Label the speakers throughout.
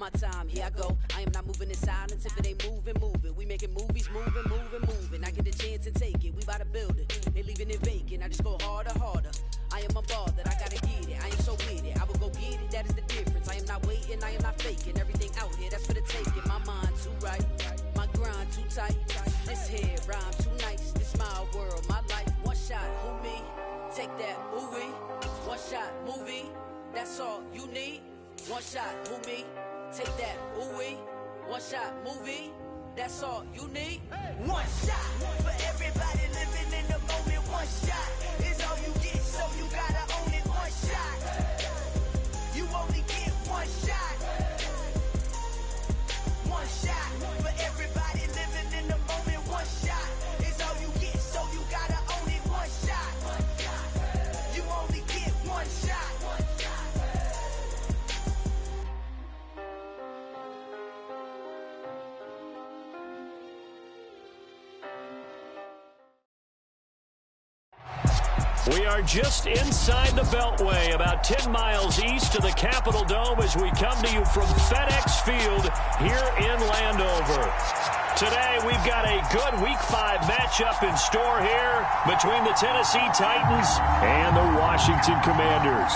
Speaker 1: my time, here I go. I am not moving in silence. If it ain't moving, move it. We making movies, moving. I get a chance and take it. We bout to build it. They leaving it vacant. I just go harder. I am a ball that I gotta get it. I am so with it. I will go get it. That is the difference. I am not waiting. I am not faking. Everything out here, that's for the taking. My mind too right. My grind too tight. This here rhyme too nice. This my world, my life. One shot, who me? Take that, ooh-wee. One shot, movie. That's all you need. One shot, who me? Take that, ooh-wee. One shot, movie. That's all you need.
Speaker 2: One shot for everybody living in the moment. One shot is all you get, so you gotta own it. One shot. You only get one shot. One shot for everybody living in the moment. One shot is all you get, so you gotta own it. One shot. You only get one shot.
Speaker 3: We are just inside the Beltway, about 10 miles east of the Capitol Dome as we come to you from FedEx Field here in Landover. Today, we've got a good Week 5 matchup in store here between the Tennessee Titans and the Washington Commanders.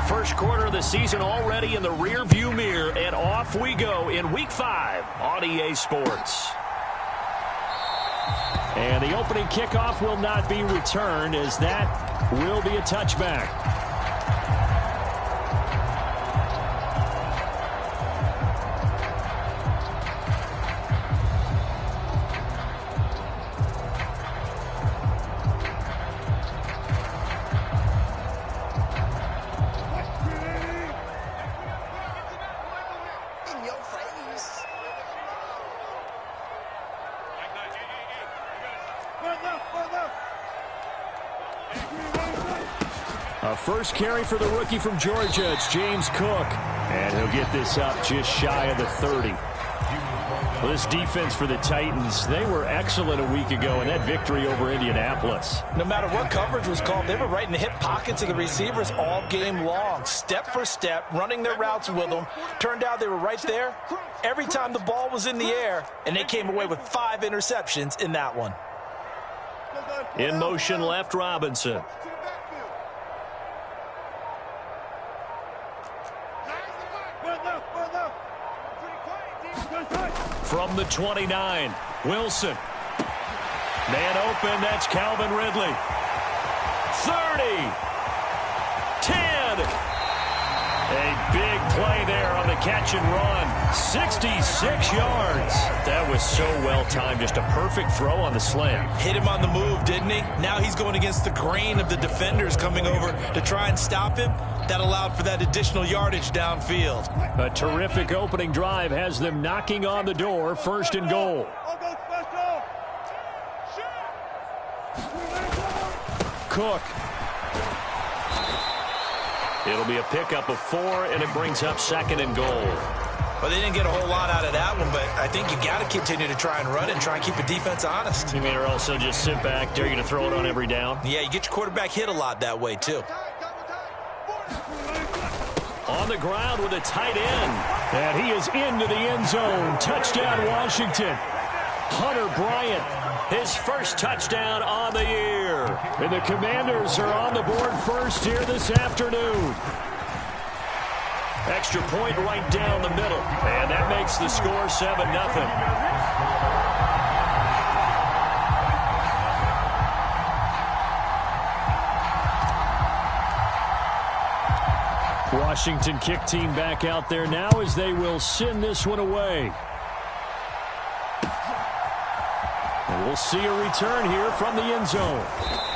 Speaker 3: First quarter of the season already in the rear-view mirror, and off we go in Week 5 on EA Sports. And the opening kickoff will not be returned, as that will be a touchback. A first carry for the rookie from Georgia. It's James Cook. And he'll get this up just shy of the 30. Well, this defense for the Titans, they were excellent a week ago in that victory over Indianapolis.
Speaker 4: No matter what coverage was called, they were right in the hip pockets of the receivers all game long. Step for step, running their routes with them. Turned out they were right there every time the ball was in the air, and they came away with 5 interceptions in that one.
Speaker 3: In motion left, Robinson. From the 29, Wilson. Man open, that's Calvin Ridley. 30. 10. A big play there on the catch and run. 66 yards. That was so well timed. Just a perfect throw on the slant.
Speaker 4: Hit him on the move, didn't he? Now he's going against the grain of the defenders coming over to try and stop him. That allowed for that additional yardage downfield.
Speaker 3: A terrific opening drive has them knocking on the door. First and goal. Cook. It'll be a pickup of 4, and it brings up second and goal.
Speaker 4: Well, they didn't get a whole lot out of that one, but I think you got to continue to try and run it and try and keep the defense honest.
Speaker 3: You mean, or also just sit back, dare you to throw it on every down?
Speaker 4: Yeah, you get your quarterback hit a lot that way, too.
Speaker 3: On the ground with a tight end. And he is into the end zone. Touchdown, Washington. Hunter Bryant, his first touchdown on the year. And the Commanders are on the board first here this afternoon. Extra point right down the middle. And that makes the score 7-0. Washington kick team back out there now as they will send this one away. And we'll see a return here from the end zone.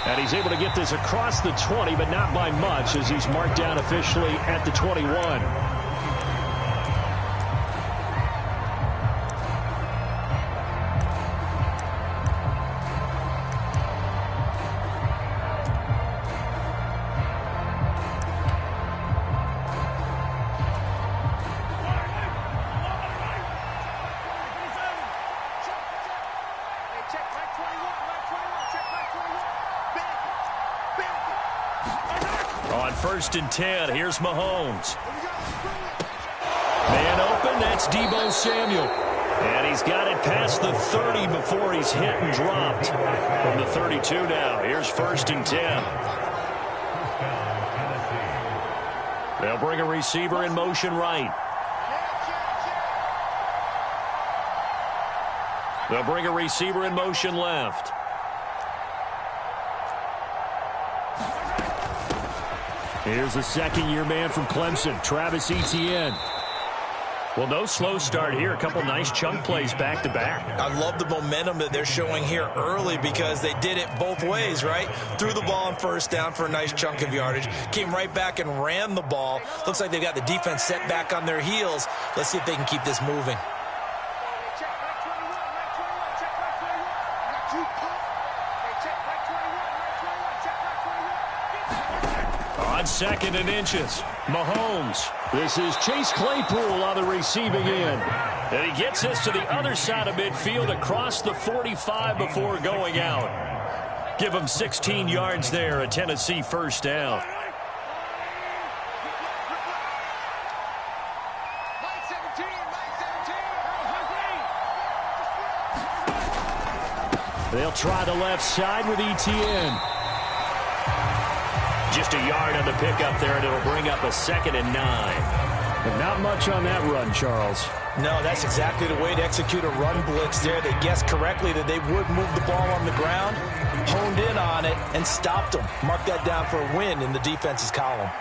Speaker 3: And he's able to get this across the 20, but not by much, as he's marked down officially at the 21. On 1st and 10, here's Mahomes. Man open, that's Deebo Samuel. And he's got it past the 30 before he's hit and dropped. From the 32 now, here's 1st and 10. They'll bring a receiver in motion right. They'll bring a receiver in motion left. Here's the second-year man from Clemson, Travis Etienne. Well, no slow start here. A couple nice chunk plays back-to-back.
Speaker 4: I love the momentum that they're showing here early because they did it both ways, right? Threw the ball on 1st down for a nice chunk of yardage. Came right back and ran the ball. Looks like they've got the defense set back on their heels. Let's see if they can keep this moving.
Speaker 3: On 2nd and inches, Mahomes. This is Chase Claypool on the receiving end. And he gets this to the other side of midfield across the 45 before going out. Give him 16 yards there, a Tennessee 1st down. They'll try the left side with Etienne. Just a yard on the pickup there, and it'll bring up a 2nd and 9. But not much on that run, Charles.
Speaker 4: No, that's exactly the way to execute a run blitz there. They guessed correctly that they would move the ball on the ground, honed in on it, and stopped them. Mark that down for a win in the defense's column.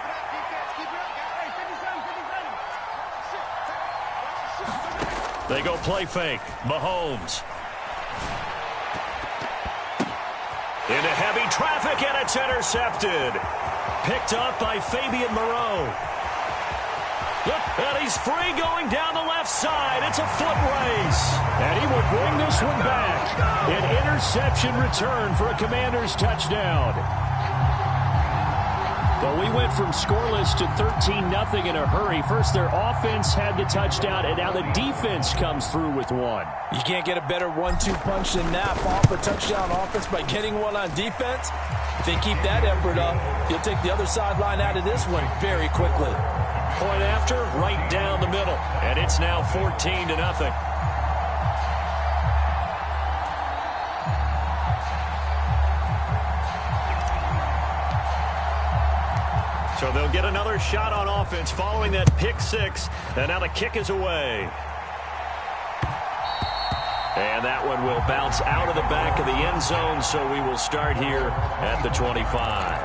Speaker 3: They go play fake. Mahomes. Into heavy traffic, and it's intercepted. Picked up by Fabian Moreau. And he's free going down the left side. It's a foot race. And he will bring this one back. An interception return for a Commanders touchdown. Well, we went from scoreless to 13-0 in a hurry. First, their offense had the touchdown, and now the defense comes through with one.
Speaker 4: You can't get a better 1-2 punch than that. Off a touchdown offense by getting one on defense. If they keep that effort up, you'll take the other sideline out of this one very quickly.
Speaker 3: Point after, right down the middle. And it's now 14-0. So they'll get another shot on offense following that pick six. And now the kick is away. And that one will bounce out of the back of the end zone, so we will start here at the 25.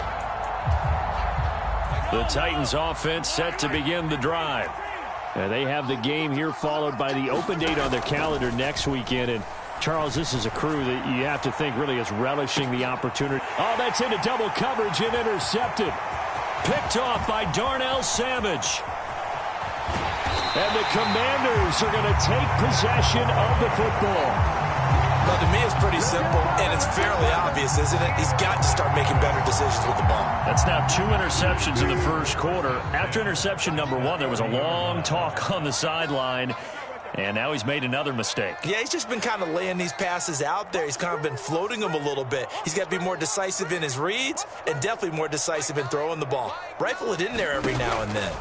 Speaker 3: The Titans offense set to begin the drive. And they have the game here followed by the open date on their calendar next weekend. And Charles, this is a crew that you have to think really is relishing the opportunity. Oh, that's into double coverage and intercepted. Picked off by Darnell Savage. And the Commanders are going to take possession of the football.
Speaker 4: Well, to me, it's pretty simple, and it's fairly obvious, isn't it? He's got to start making better decisions with the ball.
Speaker 3: That's now 2 interceptions in the first quarter. After interception number 1, there was a long talk on the sideline, and now he's made another mistake.
Speaker 4: Yeah, he's just been kind of laying these passes out there. He's kind of been floating them a little bit. He's got to be more decisive in his reads and definitely more decisive in throwing the ball. Rifle it in there every now and then.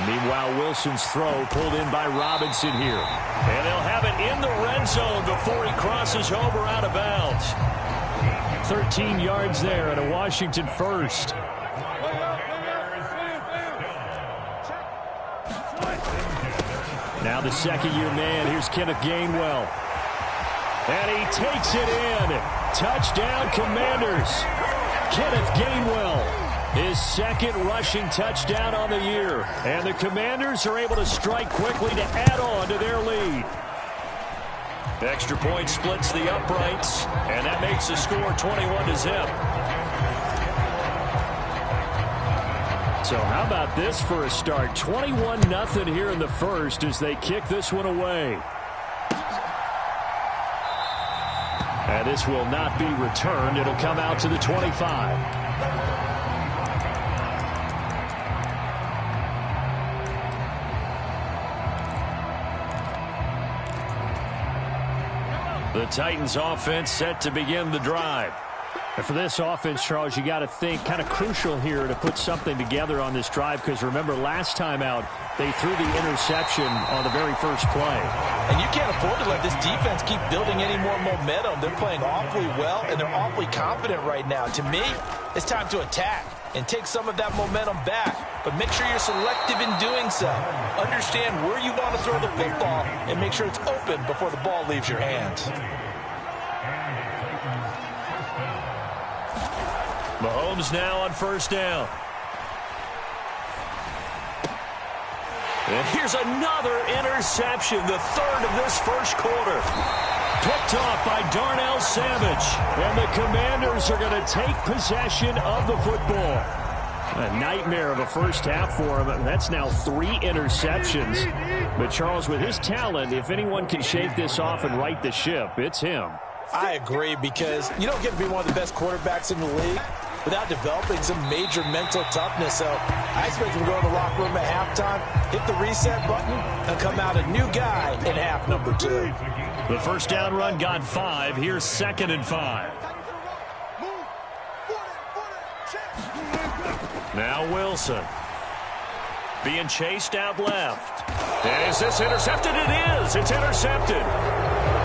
Speaker 3: Meanwhile, Wilson's throw pulled in by Robinson here. And they'll have it in the red zone before he crosses over out of bounds. 13 yards there and a Washington first. Now the second-year man. Here's Kenneth Gainwell. And he takes it in. Touchdown, Commanders. Kenneth Gainwell. His second rushing touchdown on the year. And the Commanders are able to strike quickly to add on to their lead. Extra point splits the uprights. And that makes the score 21-0. So how about this for a start? 21-0 here in the first as they kick this one away. And this will not be returned. It'll come out to the 25. The Titans offense set to begin the drive. And for this offense, Charles, you got to think kind of crucial here to put something together on this drive, because remember last time out they threw the interception on the very first play.
Speaker 4: And you can't afford to let this defense keep building any more momentum. They're playing awfully well, and they're awfully confident right now. To me, it's time to attack and take some of that momentum back. But make sure you're selective in doing so. Understand where you want to throw the football and make sure it's open before the ball leaves your hands.
Speaker 3: Mahomes now on first down. And here's another interception, the third of this first quarter. Picked off by Darnell Savage. And the Commanders are going to take possession of the football. A nightmare of a first half for him. That's now 3 interceptions. But Charles, with his talent, if anyone can shake this off and right the ship, it's him.
Speaker 4: I agree, because you don't get to be one of the best quarterbacks in the league without developing some major mental toughness. So I expect him to go to the locker room at halftime, hit the reset button, and come out a new guy in half number 2.
Speaker 3: The first down run got 5. Here's 2nd and 5. Now Wilson. Being chased out left. And is this intercepted? It is. It's intercepted.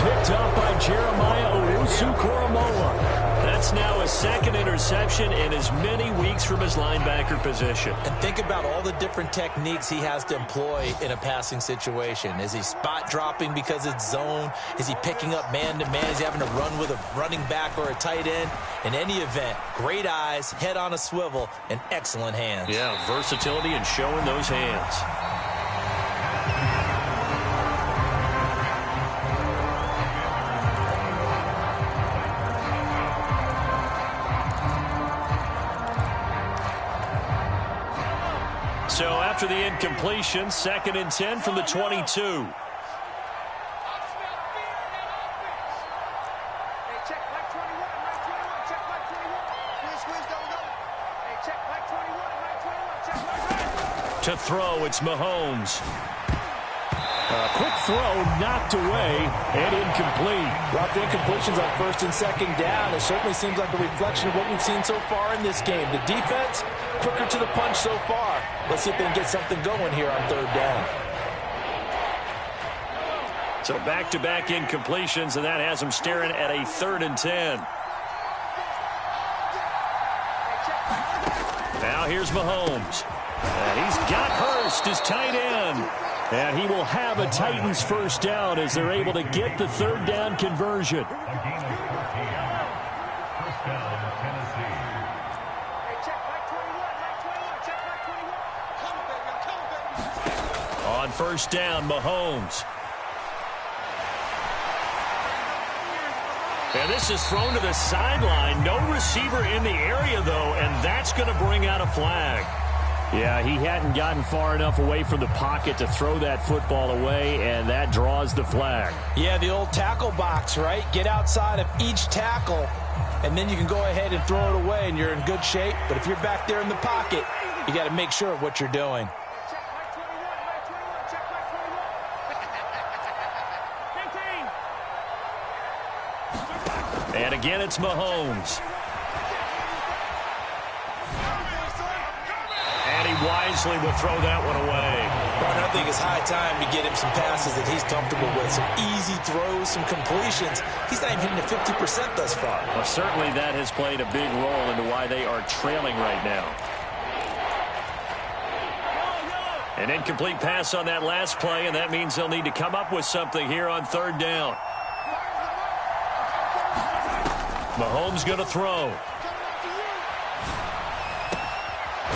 Speaker 3: Picked up by Jeremiah Owusu-Koramoah. That's now his 2nd interception in as many weeks from his linebacker position.
Speaker 4: And think about all the different techniques he has to employ in a passing situation. Is he spot dropping because it's zone? Is he picking up man-to-man? Is he having to run with a running back or a tight end? In any event, great eyes, head on a swivel, and excellent hands.
Speaker 3: Yeah, versatility and showing those hands. So after the incompletion, 2nd and 10 from the 22. To throw, it's Mahomes. Quick throw, knocked away, and incomplete.
Speaker 4: Brought the incompletions on 1st and 2nd down. It certainly seems like a reflection of what we've seen so far in this game. The defense, quicker to the punch so far. Let's see if they can get something going here on 3rd down.
Speaker 3: So back-to-back incompletions, and that has them staring at a 3rd and 10. Now here's Mahomes. And he's got Hurst, his tight end. And he will have a Titans first down as they're able to get the 3rd down conversion. On first down, Mahomes. And this is thrown to the sideline. No receiver in the area, though, and that's going to bring out a flag. Yeah, he hadn't gotten far enough away from the pocket to throw that football away, and that draws the flag.
Speaker 4: Yeah, the old tackle box, right? Get outside of each tackle, and then you can go ahead and throw it away, and you're in good shape. But if you're back there in the pocket, you got to make sure of what you're doing.
Speaker 3: And again, it's Mahomes. And he wisely will throw that one away.
Speaker 4: But I think it's high time to get him some passes that he's comfortable with. Some easy throws, some completions. He's not even hitting at 50% thus far.
Speaker 3: Well, certainly that has played a big role into why they are trailing right now. An incomplete pass on that last play, and that means they'll need to come up with something here on 3rd down. Mahomes going to throw.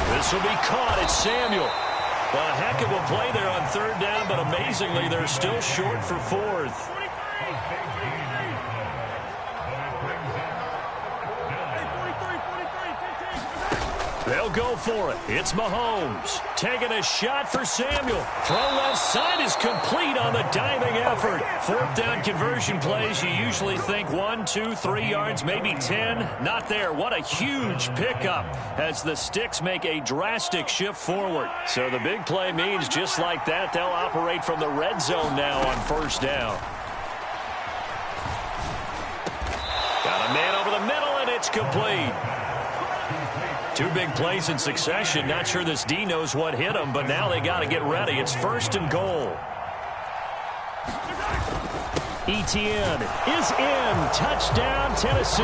Speaker 3: This will be caught. It's Samuel. A heck of a play there on 3rd down, but amazingly, they're still short for 4th. They'll go for it. It's Mahomes taking a shot for Samuel. Throw left side is complete on the diving effort. 4th down conversion plays, you usually think 1, 2, 3 yards, maybe 10. Not there. What a huge pickup as the Sticks make a drastic shift forward. So the big play means just like that, they'll operate from the red zone now on 1st down. Got a man over the middle, and it's complete. Two big plays in succession. Not sure this D knows what hit him, but now they got to get ready. It's 1st and goal. Etienne is in. Touchdown, Tennessee.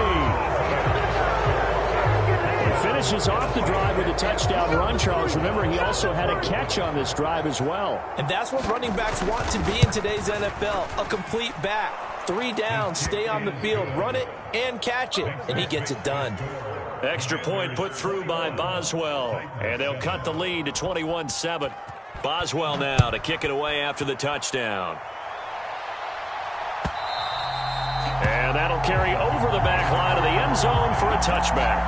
Speaker 3: He finishes off the drive with a touchdown run, Charles. Remember, he also had a catch on this drive as well.
Speaker 4: And that's what running backs want to be in today's NFL, a complete back. 3 downs, stay on the field, run it, and catch it, and he gets it done.
Speaker 3: Extra point put through by Boswell, and they'll cut the lead to 21-7. Boswell now to kick it away after the touchdown. And that'll carry over the back line of the end zone for a touchback.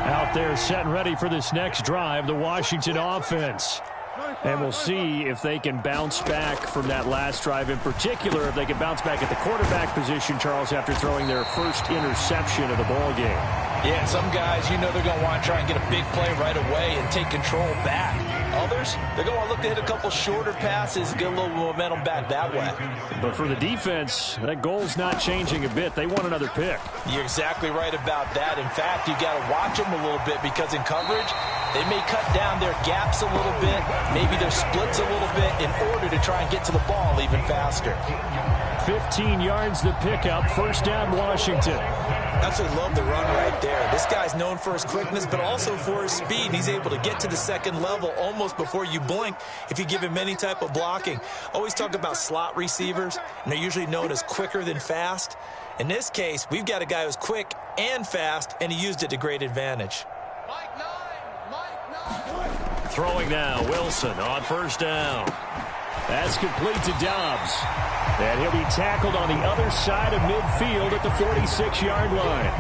Speaker 3: Out there set and ready for this next drive, the Washington offense. And we'll see if they can bounce back from that last drive, in particular if they can bounce back at the quarterback position, Charles, after throwing their first interception of the ball game.
Speaker 4: Yeah, some guys, you know they're going to want to try and get a big play right away and take control back. Others, they're going to look to hit a couple shorter passes, get a little momentum back that way.
Speaker 3: But for the defense, that goal's not changing a bit. They want another pick.
Speaker 4: You're exactly right about that. In fact, you got to watch them a little bit because in coverage, they may cut down their gaps a little bit, maybe their splits a little bit in order to try and get to the ball even faster.
Speaker 3: 15 yards the pickup, 1st down Washington.
Speaker 5: Absolutely love the run right there. This guy's known for his quickness, but also for his speed. He's able to get to the second level almost before you blink if you give him any type of blocking. Always talk about slot receivers, and they're usually known as quicker than fast. In this case, we've got a guy who's quick and fast, and he used it to great advantage.
Speaker 3: Throwing now, Wilson on 1st down. That's complete to Dobbs. And he'll be tackled on the other side of midfield at the 46-yard line.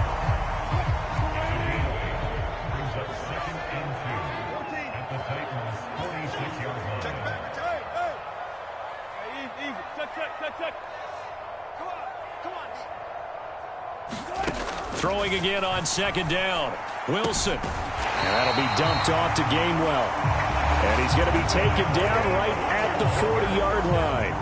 Speaker 3: Throwing again on 2nd down. Wilson. And that'll be dumped off to Gainwell. And he's going to be taken down right at the 40-yard line.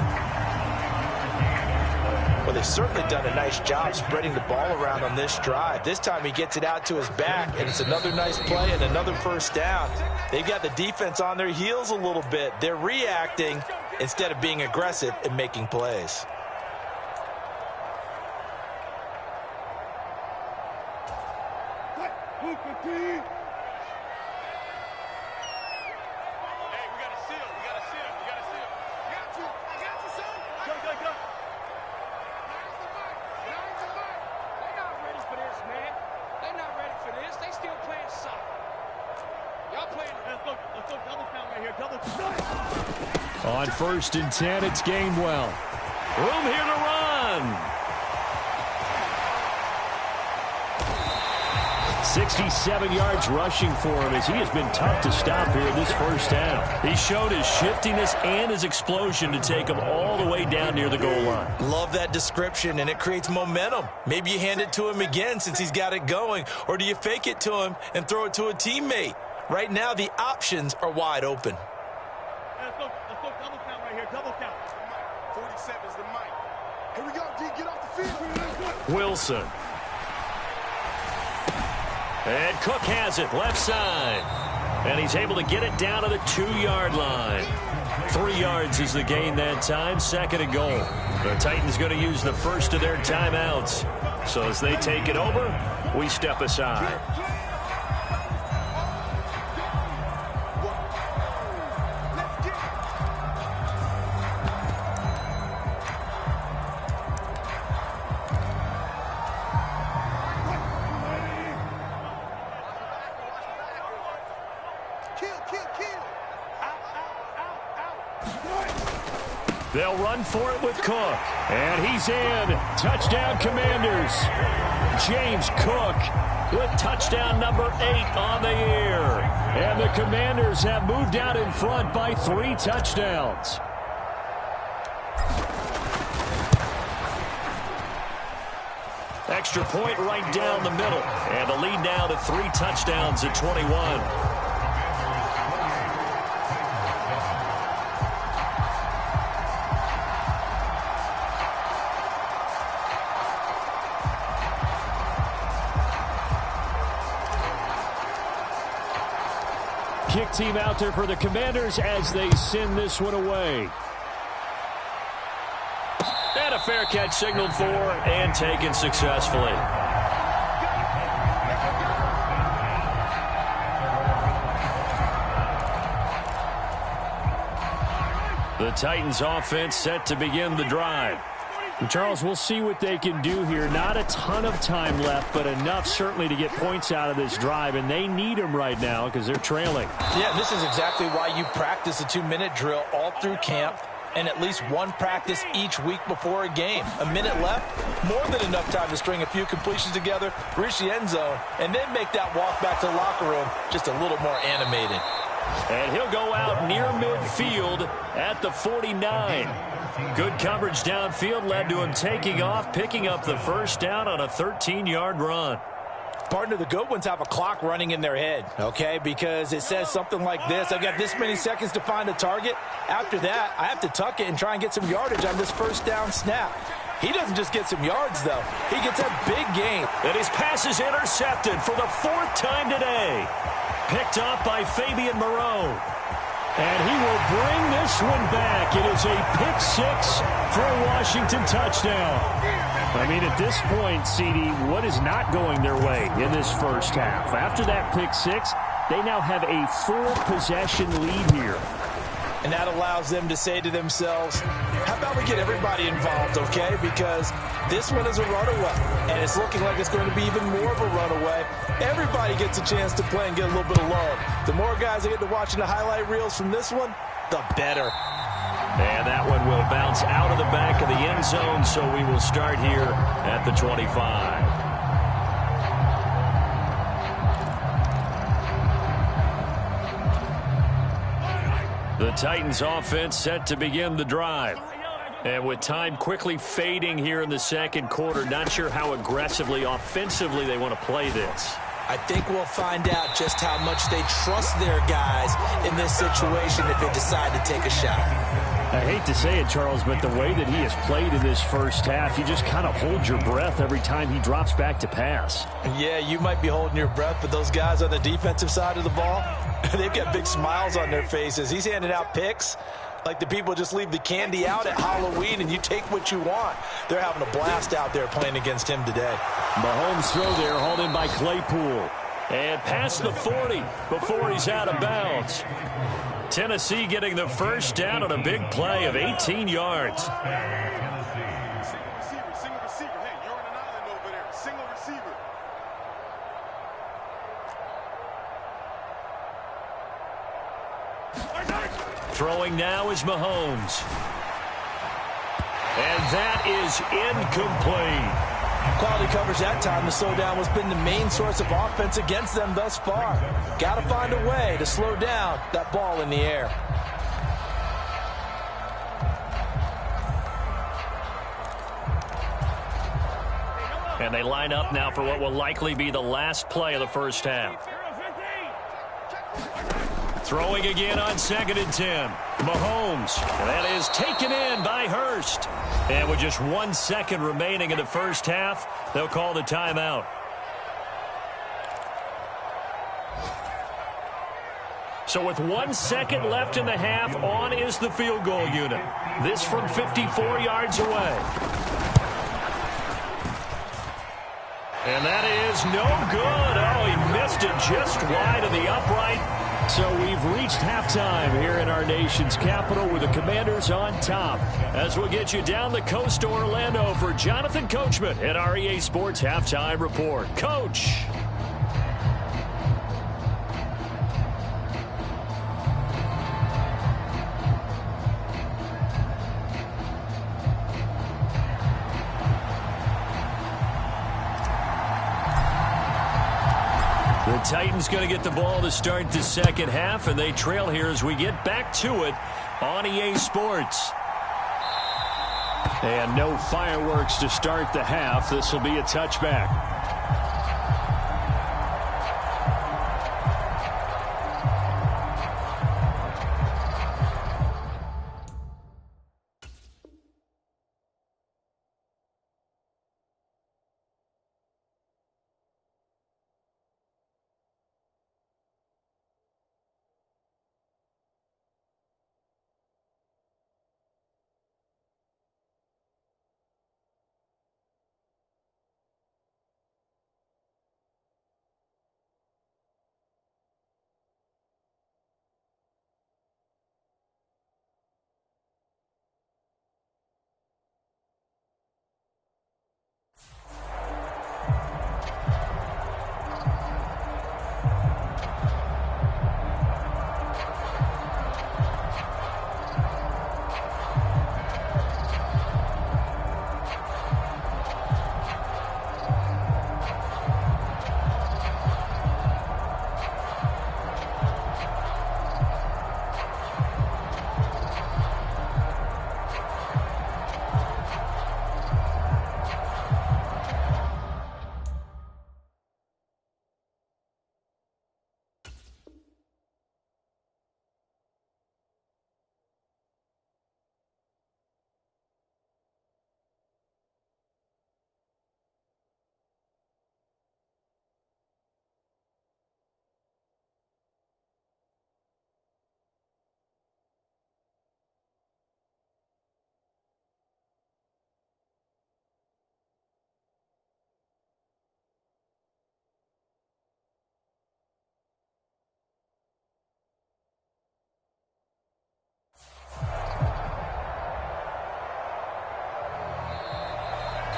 Speaker 4: Well, they've certainly done a nice job spreading the ball around on this drive. This time he gets it out to his back, and it's another nice play and another 1st down. They've got the defense on their heels a little bit. They're reacting instead of being aggressive and making plays.
Speaker 3: On 1st and 10, it's Gainwell. Room here to run. 67 yards rushing for him as he has been tough to stop here in this 1st down. He showed his shiftiness and his explosion to take him all the way down near the goal line.
Speaker 5: Love that description, and it creates momentum. Maybe you hand it to him again since he's got it going, or do you fake it to him and throw it to a teammate? Right now, the options are wide open.
Speaker 6: Let's go double count right here, double count. 47 is the mic. Here we go, D, get off the field.
Speaker 3: Wilson. And Cook has it, left side. And he's able to get it down to the 2-yard line. 3 yards is the gain that time, 2nd and goal. The Titans going to use the first of their timeouts. So as they take it over, we step aside. They'll run for it with Cook. And he's in. Touchdown, Commanders. James Cook with touchdown number 8 on the year. And the Commanders have moved out in front by 3 touchdowns. Extra point right down the middle. And the lead now to 3 touchdowns at 21. kick team out there for the Commanders as they send this one away. And a fair catch signaled for and taken successfully. The Titans offense set to begin the drive.
Speaker 7: And Charles, we'll see what they can do here. Not a ton of time left, but enough certainly to get points out of this drive, and they need them right now because they're trailing.
Speaker 4: Yeah, this is exactly why you practice a 2-minute drill all through camp and at least one practice each week before a game. A minute left, more than enough time to string a few completions together, reach the end zone, and then make that walk back to the locker room just a little more animated.
Speaker 3: And he'll go out near midfield at the 49. Good coverage downfield led to him taking off, picking up the first down on a 13-yard run.
Speaker 4: Partner, the good ones have a clock running in their head, okay, because it says something like this. I've got this many seconds to find a target. After that, I have to tuck it and try and get some yardage on this first down snap. He doesn't just get some yards, though. He gets a big gain.
Speaker 3: And his pass is intercepted for the 4th time today. Picked off by Fabian Moreau.
Speaker 7: And he will bring this one back. It is a pick 6 for a Washington touchdown. I mean, at this point, CD, what is not going their way in this first half? After that pick 6, they now have a 4-possession lead here.
Speaker 4: And that allows them to say to themselves, how about we get everybody involved, okay? Because this one is a runaway, and it's looking like it's going to be even more of a runaway. Everybody gets a chance to play and get a little bit of love. The more guys that get to watching the highlight reels from this one, the better.
Speaker 3: And that one will bounce out of the back of the end zone, so we will start here at the 25. The Titans offense set to begin the drive. And with time quickly fading here in the second quarter, not sure how aggressively, offensively they want to play this.
Speaker 5: I think we'll find out just how much they trust their guys in this situation if they decide to take a shot.
Speaker 7: I hate to say it, Charles, but the way that he has played in this first half, you just kind of hold your breath every time he drops back to pass.
Speaker 4: Yeah, you might be holding your breath, but those guys on the defensive side of the ball, they've got big smiles on their faces. He's handing out picks like the people just leave the candy out at Halloween and you take what you want. They're having a blast out there playing against him today.
Speaker 3: Mahomes throw there, hauled in by Claypool. And past the 40 before he's out of bounds. Tennessee getting the first down on a big play of 18 yards.
Speaker 6: Single receiver. Hey, you're on an island over there. Single receiver.
Speaker 3: Throwing now is Mahomes. And that is incomplete.
Speaker 4: Quality coverage that time. The slowdown has been the main source of offense against them thus far. Got to find a way to slow down that ball in the air.
Speaker 3: And they line up now for what will likely be the last play of the first half. Throwing again on 2nd and 10. Mahomes. And that is taken in by Hurst. And with just 1 second remaining in the first half, they'll call the timeout. So with 1 second left in the half, on is the field goal unit. This from 54 yards away. And that is no good. Oh, he missed it just wide of the upright. So we've reached halftime here in our nation's capital with the Commanders on top. As we'll get you down the coast to Orlando for Jonathan Coachman at our EA Sports Halftime Report. Coach. The Titans going to get the ball to start the second half, and they trail here as we get back to it on EA Sports. And no fireworks to start the half. This will be a touchback.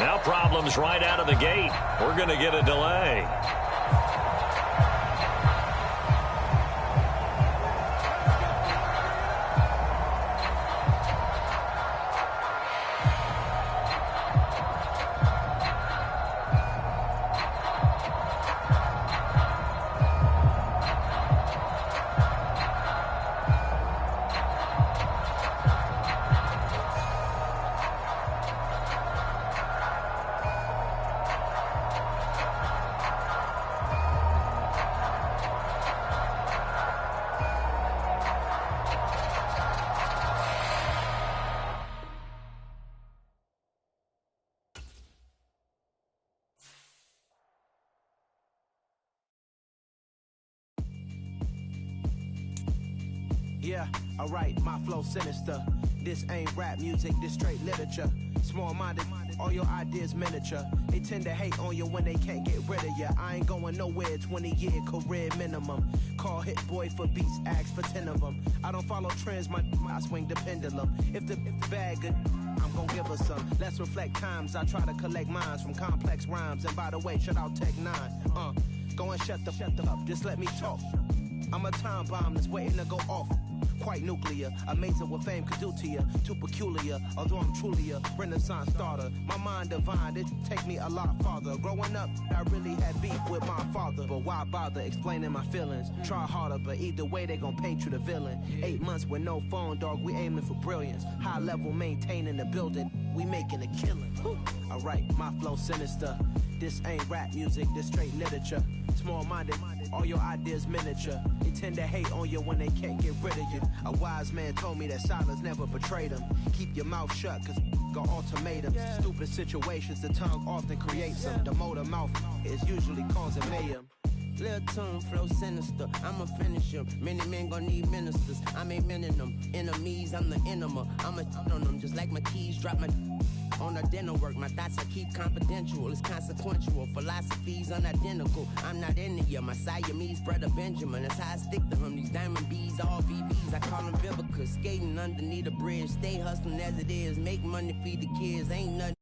Speaker 3: Now problems right out of the gate. We're going to get a delay.
Speaker 8: Yeah, alright, my flow sinister. This ain't rap music, this straight literature. Small-minded, all your ideas miniature. They tend to hate on you when they can't get rid of you. I ain't going nowhere, 20-year career minimum. Call Hit Boy for beats, ask for 10 of them. I don't follow trends, I swing the pendulum. If the bag good, I'm gon' give her some. Let's reflect times, I try to collect minds from complex rhymes. And by the way, shout out Tech 9. Go and shut the up, just let me talk. I'm a time bomb that's waiting to go off. Quite nuclear, amazing what fame could do to you. Too peculiar, although I'm truly a Renaissance starter. My mind divine, it take me a lot farther. Growing up, I really had beef with my father. But why bother explaining my feelings? Try harder, but either way they gon' paint you the villain. 8 months with no phone, dog, we aiming for brilliance. High level maintaining the building, we making a killing. Alright, my flow sinister. This ain't rap music, this straight literature. Small-minded, all your ideas miniature. They tend to hate on you when they can't get rid of you. A wise man told me that silence never betrayed him. Keep your mouth shut, cause got ultimatums. Stupid situations, the tongue often creates them. The motor mouth is usually causing mayhem.
Speaker 9: Lil' tune, flow sinister, I'ma finish him. Many men gon' need ministers, I'm aiming them. Enemies, I'm the enema. I'ma on them, just like my keys, drop my on our dinner work. My thoughts I keep confidential, it's consequential. Philosophies unidentical, I'm not into you. My Siamese brother Benjamin, that's how I stick to him. These diamond bees, all VVs, I call them Vivica. Skating underneath a bridge, stay hustling as it is. Make money, feed the kids, ain't nothing.